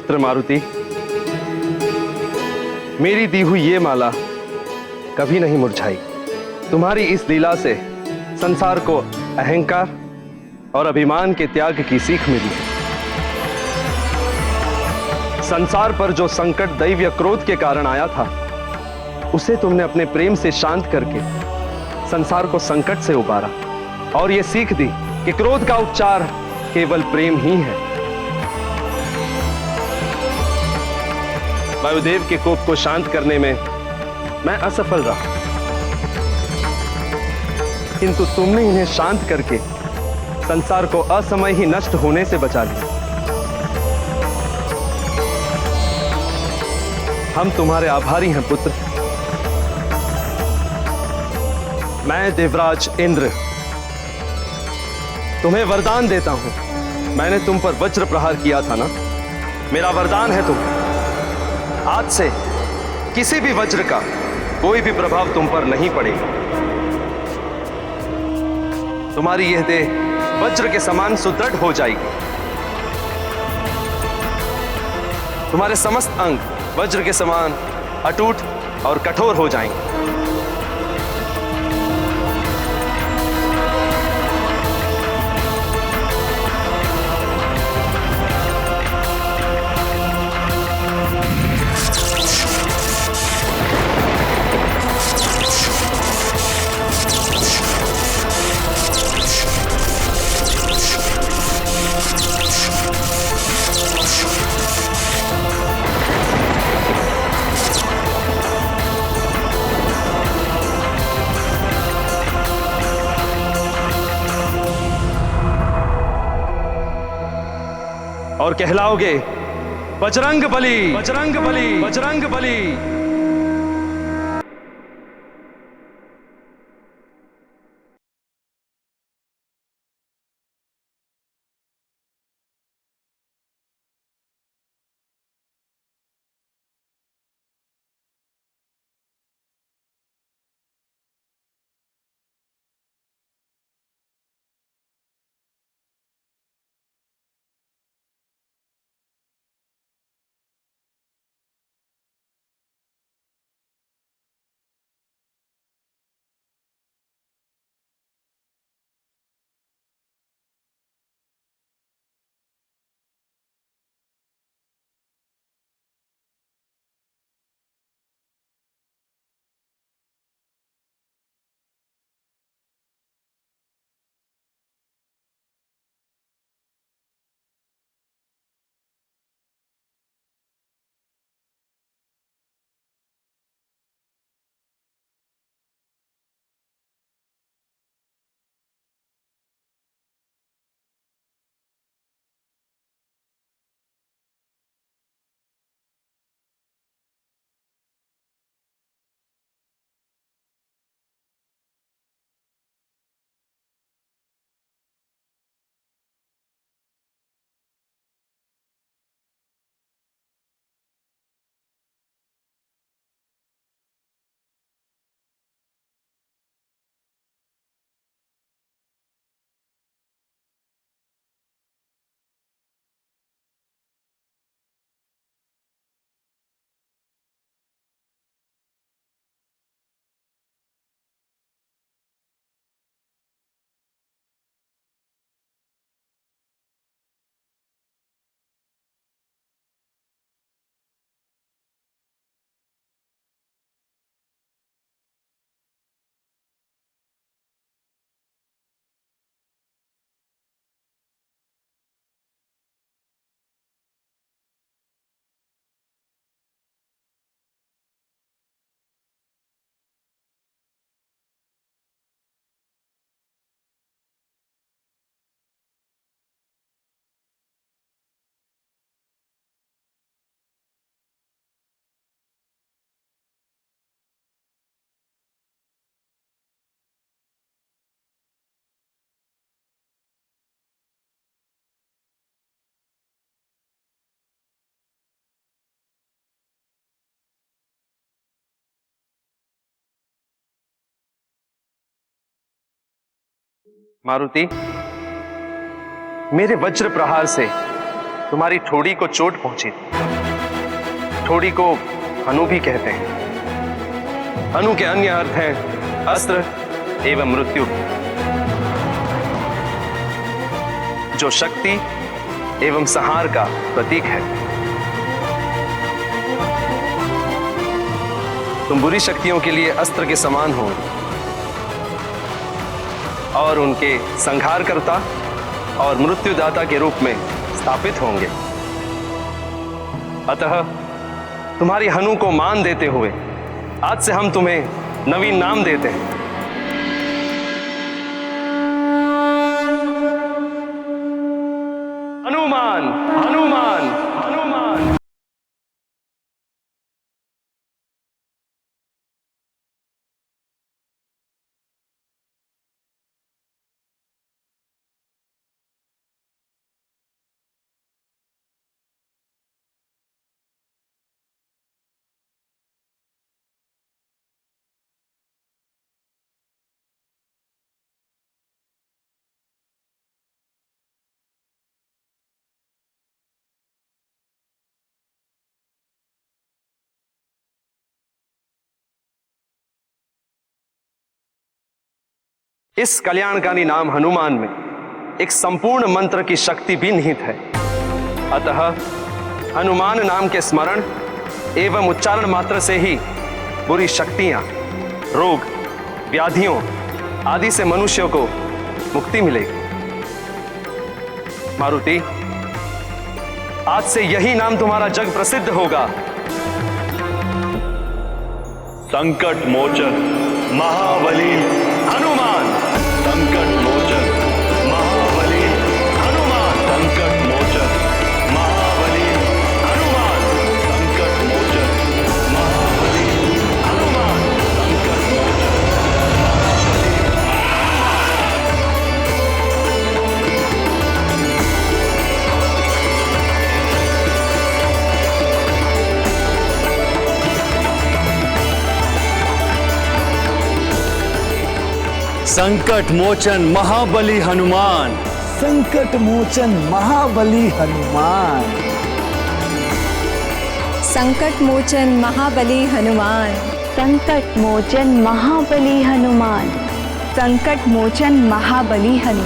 पुत्र मारुति, मेरी दी हुई ये माला कभी नहीं मुरझाई। तुम्हारी इस लीला से संसार को अहंकार और अभिमान के त्याग की सीख मिली। संसार पर जो संकट दैवीय क्रोध के कारण आया था, उसे तुमने अपने प्रेम से शांत करके संसार को संकट से उबारा और यह सीख दी कि क्रोध का उपचार केवल प्रेम ही है। वायुदेव के कोप को शांत करने में मैं असफल रहा, किंतु तुमने इन्हें शांत करके संसार को असमय ही नष्ट होने से बचा लिया। हम तुम्हारे आभारी हैं पुत्र। मैं देवराज इंद्र तुम्हें वरदान देता हूं। मैंने तुम पर वज्र प्रहार किया था ना, मेरा वरदान है तुम। आज से किसी भी वज्र का कोई भी प्रभाव तुम पर नहीं पड़ेगा। तुम्हारी यह देह वज्र के समान सुदृढ़ हो जाएगी। तुम्हारे समस्त अंग वज्र के समान अटूट और कठोर हो जाएंगे। और कहलाओगे बजरंग बली, बजरंग बली, बजरंग बली। मारुति, मेरे वज्र प्रहार से तुम्हारी ठोड़ी को चोट पहुंची। ठोड़ी को हनु भी कहते हैं। हनु के अन्य अर्थ हैं अस्त्र एवं मृत्यु, जो शक्ति एवं संहार का प्रतीक है। तुम बुरी शक्तियों के लिए अस्त्र के समान हो और उनके संहारकर्ता और मृत्युदाता के रूप में स्थापित होंगे। अतः तुम्हारी हनु को मान देते हुए आज से हम तुम्हें नवीन नाम देते हैं। हनुमान, हनुमान, हनुमान। इस कल्याणकारी नाम हनुमान में एक संपूर्ण मंत्र की शक्ति भी निहित है। अतः हनुमान नाम के स्मरण एवं उच्चारण मात्र से ही बुरी शक्तियां, रोग, व्याधियों आदि से मनुष्यों को मुक्ति मिलेगी। मारुति, आज से यही नाम तुम्हारा जग प्रसिद्ध होगा। संकट मोचन महाबली हनुमान, संकट मोचन महाबली हनुमान, संकट मोचन महाबली हनुमान, संकट मोचन महाबली हनुमान, संकट मोचन संकट मोचन महाबली हनुमान, संकट मोचन महाबली हनुमान, संकट मोचन महाबली हनुमान, संकट मोचन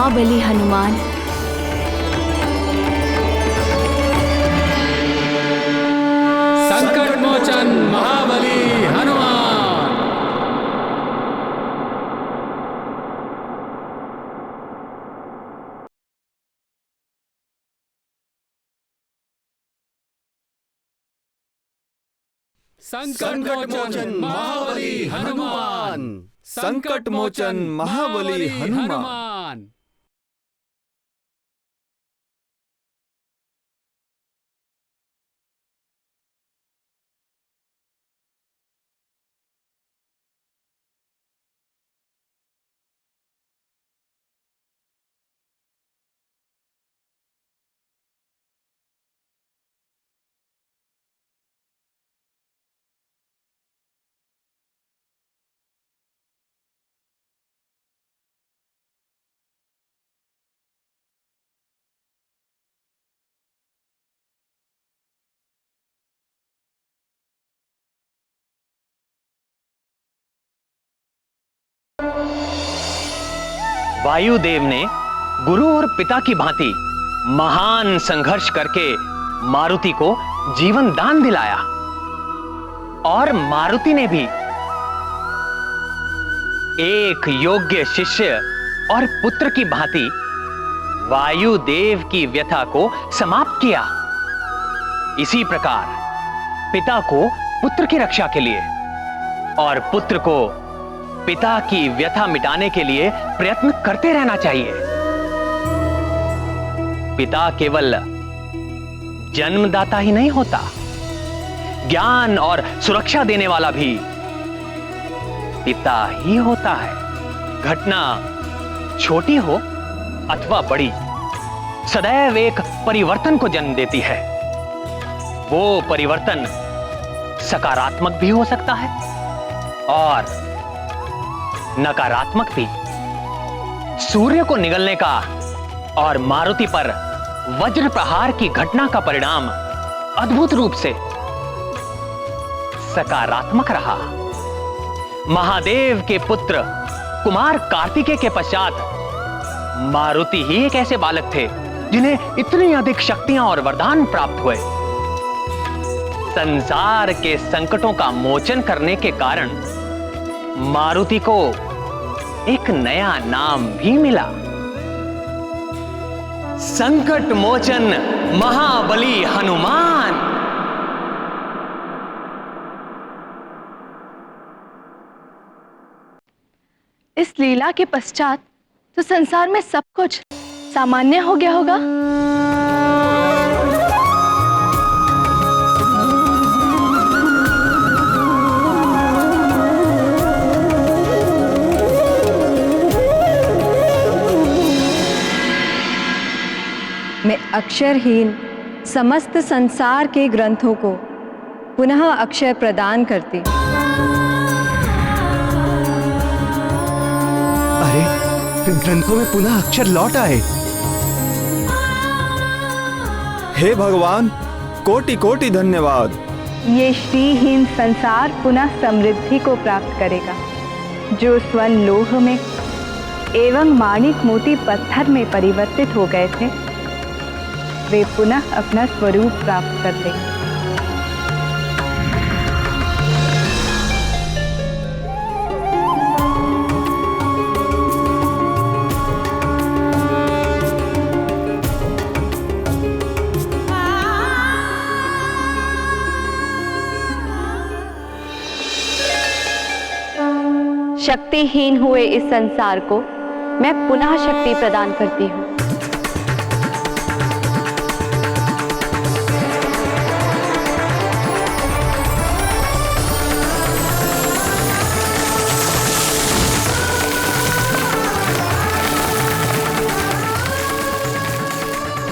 महाबली हनुमान, संकट मोचन महाबली हनुमान, संकट मोचन महाबली हनुमान, संकट मोचन महाबली हनुमान। संकट मोचन महाबली हनुमान, संकट मोचन महाबली हनुमान। वायुदेव ने गुरु और पिता की भांति महान संघर्ष करके मारुति को जीवन दान दिलाया और मारुति ने भी एक योग्य शिष्य और पुत्र की भांति वायुदेव की व्यथा को समाप्त किया। इसी प्रकार पिता को पुत्र की रक्षा के लिए और पुत्र को पिता की व्यथा मिटाने के लिए प्रयत्न करते रहना चाहिए। पिता केवल जन्मदाता ही नहीं होता, ज्ञान और सुरक्षा देने वाला भी पिता ही होता है। घटना छोटी हो अथवा बड़ी, सदैव एक परिवर्तन को जन्म देती है। वो परिवर्तन सकारात्मक भी हो सकता है और नकारात्मक भी। सूर्य को निगलने का और मारुति पर वज्र प्रहार की घटना का परिणाम अद्भुत रूप से सकारात्मक रहा। महादेव के पुत्र कुमार कार्तिकेय के पश्चात मारुति ही एक ऐसे बालक थे जिन्हें इतनी अधिक शक्तियां और वरदान प्राप्त हुए। संसार के संकटों का मोचन करने के कारण मारुति को एक नया नाम भी मिला, संकट मोचन महाबली हनुमान। इस लीला के पश्चात तो संसार में सब कुछ सामान्य हो गया होगा। मैं अक्षरहीन समस्त संसार के ग्रंथों को पुनः अक्षर प्रदान करती। अरे ग्रंथों में पुनः अक्षर लौट आए। हे भगवान, कोटि कोटि धन्यवाद। ये श्रीहीन संसार पुनः समृद्धि को प्राप्त करेगा। जो स्वर्ण लोह में एवं माणिक मोती पत्थर में परिवर्तित हो गए थे, वे पुनः अपना स्वरूप प्राप्त कर लेंगे। शक्तिहीन हुए इस संसार को मैं पुनः शक्ति प्रदान करती हूँ।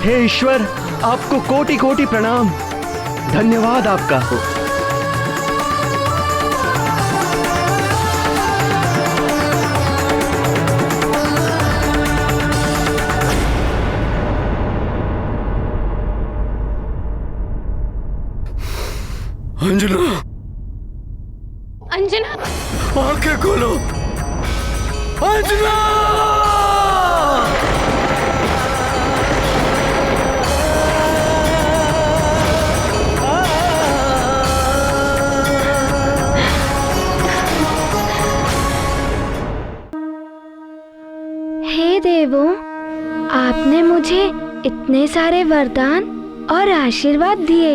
हे ईश्वर, आपको कोटि कोटि प्रणाम। धन्यवाद आपका। अंजना, अंजना, आंखें खोलो। अंजना! हे देवों, आपने मुझे इतने सारे वरदान और आशीर्वाद दिए,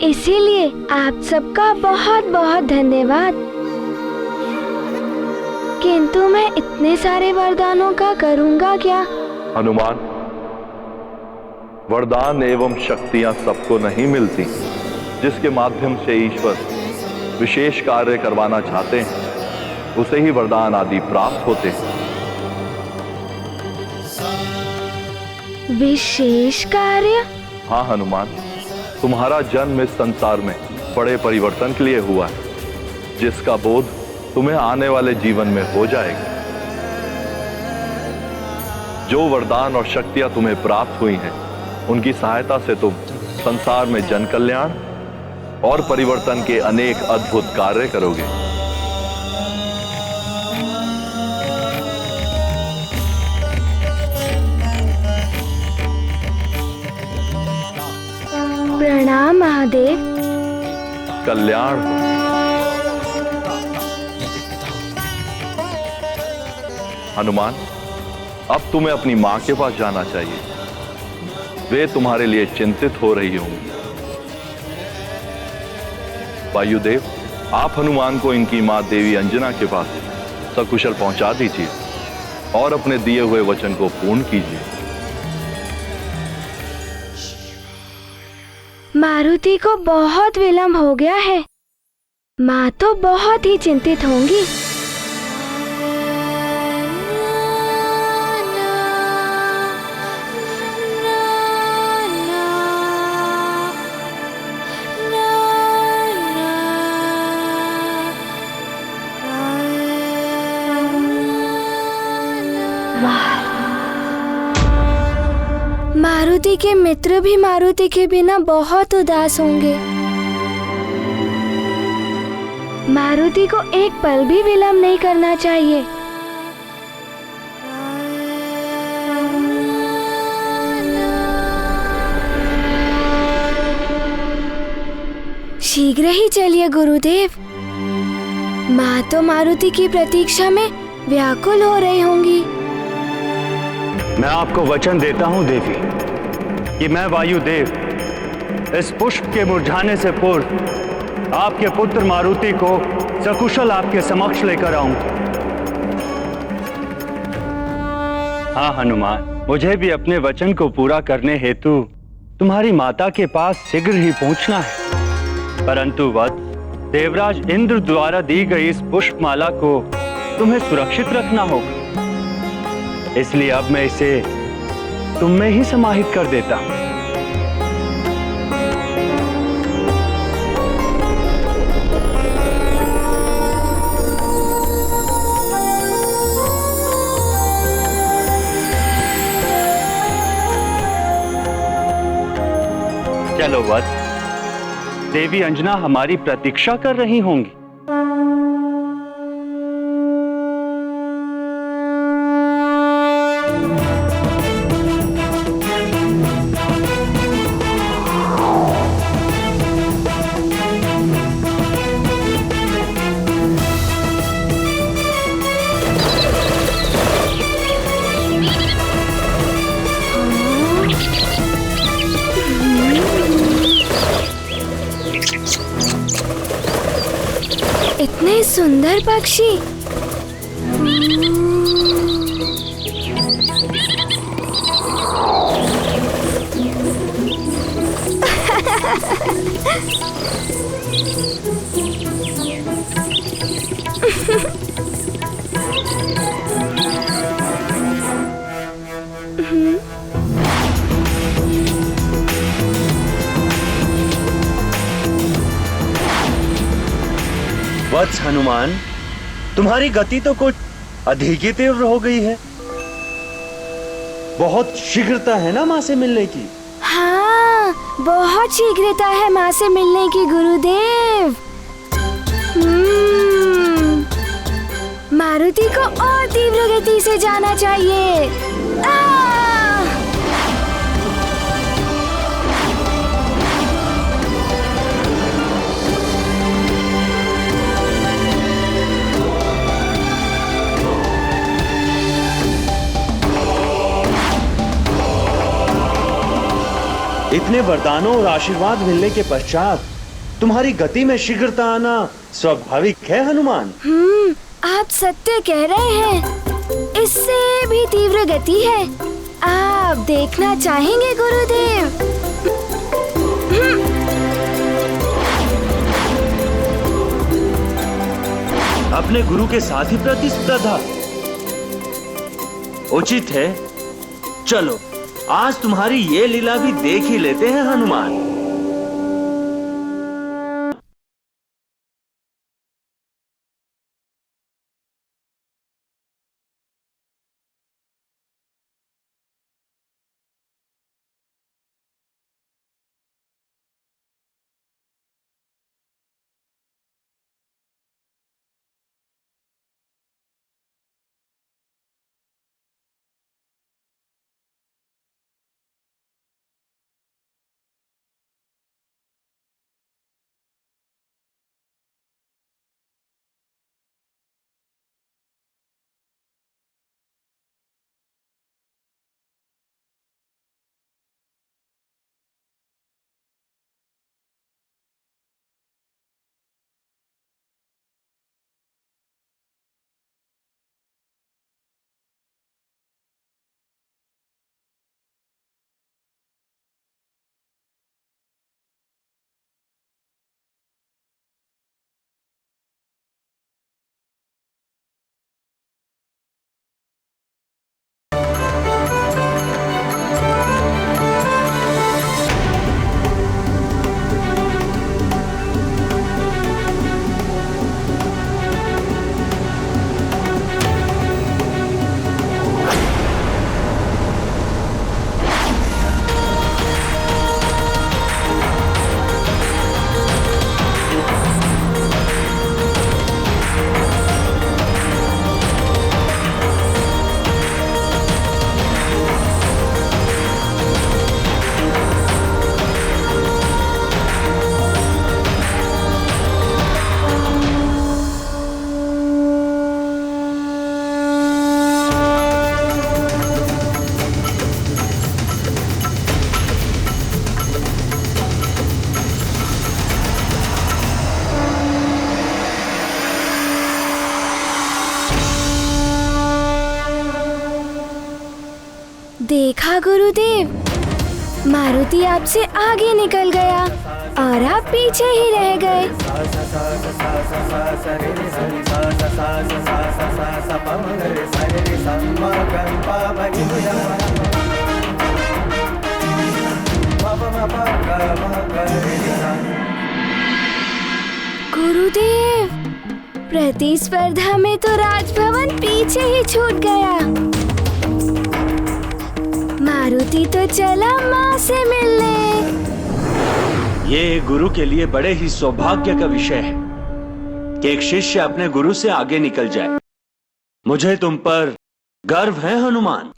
इसीलिए आप सबका बहुत बहुत धन्यवाद। किंतु मैं इतने सारे वरदानों का करूंगा क्या? हनुमान, वरदान एवं शक्तियां सबको नहीं मिलती। जिसके माध्यम से ईश्वर विशेष कार्य करवाना चाहते हैं, उसे ही वरदान आदि प्राप्त होते हैं। विशेष कार्य? हाँ हनुमान, तुम्हारा जन्म इस संसार में बड़े परिवर्तन के लिए हुआ है, जिसका बोध तुम्हें आने वाले जीवन में हो जाएगा। जो वरदान और शक्तियां तुम्हें प्राप्त हुई हैं, उनकी सहायता से तुम संसार में जन कल्याण और परिवर्तन के अनेक अद्भुत कार्य करोगे। प्रणाम महादेव। कल्याण हो। हनुमान, अब तुम्हें अपनी मां के पास जाना चाहिए। वे तुम्हारे लिए चिंतित हो रही होंगी। वायुदेव, आप हनुमान को इनकी मां देवी अंजना के पास सकुशल पहुंचा दीजिए और अपने दिए हुए वचन को पूर्ण कीजिए। मारुति को बहुत विलंब हो गया है। माँ तो बहुत ही चिंतित होंगी। मारुति के मित्र भी मारुति के बिना बहुत उदास होंगे। मारुति को एक पल भी विलंब नहीं करना चाहिए। शीघ्र ही चलिए गुरुदेव। माँ तो मारुति की प्रतीक्षा में व्याकुल हो रही होंगी। मैं आपको वचन देता हूँ देवी कि मैं वायुदेव इस पुष्प के मुरझाने से पूर्व आपके पुत्र मारुति को सकुशल आपके समक्ष लेकर आऊंगा। हाँ हनुमान, मुझे भी अपने वचन को पूरा करने हेतु तुम्हारी माता के पास शीघ्र ही पहुंचना है। परंतु वत्स, देवराज इंद्र द्वारा दी गई इस पुष्पमाला को तुम्हें सुरक्षित रखना होगा, इसलिए अब मैं इसे तुम में ही समाहित कर देता हूं। चलो वत्स, देवी अंजना हमारी प्रतीक्षा कर रही होंगी। इतने सुंदर पक्षी। वत्स हनुमान, तुम्हारी गति तो कुछ अधिक ही तीव्र हो गई है। बहुत शीघ्रता है ना माँ से मिलने की? हाँ, बहुत शीघ्रता है माँ से मिलने की गुरुदेव। मारुति को और तीव्र गति से जाना चाहिए। इतने वरदानों और आशीर्वाद मिलने के पश्चात तुम्हारी गति में शीघ्रता आना स्वाभाविक है हनुमान। आप सत्य कह रहे हैं। इससे भी तीव्र गति है। आप देखना चाहेंगे गुरुदेव? अपने गुरु के साथ ही प्रतिस्पर्धा उचित है। चलो आज तुम्हारी ये लीला भी देख ही लेते हैं हनुमान। देखा गुरुदेव, मारुति आपसे आगे निकल गया और आप पीछे ही रह गए। गुरुदेव, प्रतिस्पर्धा में तो राजभवन पीछे ही छूट गया। मारुति तो चला माँ से मिलने। ये गुरु के लिए बड़े ही सौभाग्य का विषय है कि एक शिष्य अपने गुरु से आगे निकल जाए। मुझे तुम पर गर्व है हनुमान।